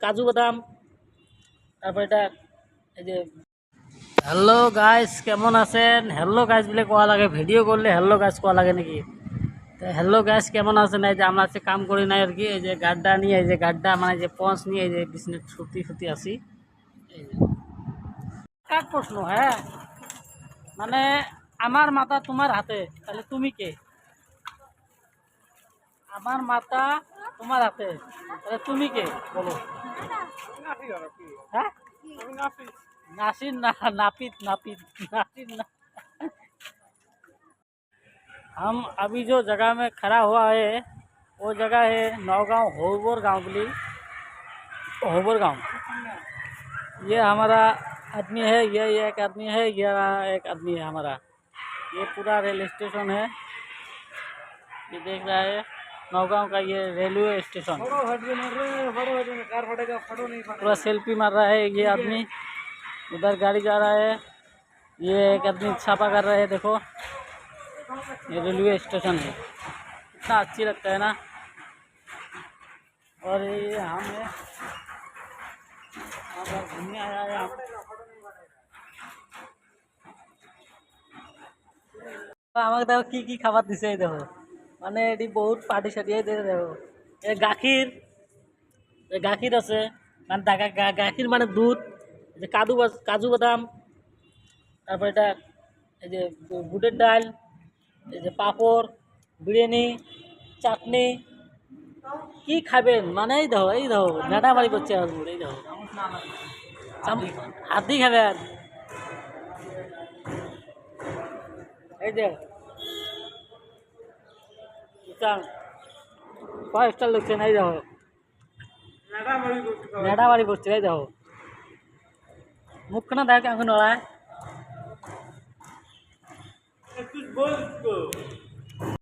কাজু বাদাম, তারপর এটা এই যে হ্যালো গাইস, কেমন আছেন? হ্যালো গাইস বলে কোয়া লাগে, ভিডিও করলে হ্যালো গাইস কোয়া লাগে নাকি? তো হ্যালো গাইস, কেমন আছেন? এই যে আমরা আজকে কাম করি নাই আর কি, এই যে গাড্ডা নিয়ে, এই যে গাড্ডা মানে যে পঞ্চ নিয়ে এই যে বিজনেস ছুটি আসি। এই যে কাক প্রশ্ন, হ্যাঁ মানে আমার মাথা তোমার হাতে, তাহলে তুমি কে? আমার মাথা তোমার হাতে, তাহলে তুমি কে বলো? হ্যাঁ, नासिर ना, नापित नापित नासिर ना। हम अभी जो जगह में खड़ा हुआ है वो जगह है नौगांव होबर गांव बोली, होबर गांव। ये हमारा आदमी है, ये एक आदमी है, ये एक आदमी है हमारा। ये पूरा रेल स्टेशन है, ये देख रहा है नौगांव का ये रेलवे स्टेशन। पूरा सेल्फी मार रहा है ये आदमी, उधर गाड़ी जा रहा है, ये एक आदमी छापा कर रहा है। देखो ये रेलवे स्टेशन है, कितना अच्छी लगता है ना। और ये हम है, घूमने आया है। আমাকে দেখো কি কি খাবার দিছে, এই দেখো মানে এটি বহুত পার্টি সার্টি। এই দেখো এই গাখীর আছে, মানে গাখীর মানে দুধ, যে কাজু বাদাম, তারপর এটা এই যে বুটের ডাল, এই যে পাঁপড়, বিরিয়ানি, চাটনি। কি খাবেন মানে এই দেখো নেটামারি করছে আজমুর। এই দেখো হাতি খাবেন, এই যে ফাইভ স্টার লিখছেন। এই দেখো নেটামারি করছে, এই দেখো মুখখানা দেখ এখন ওরা।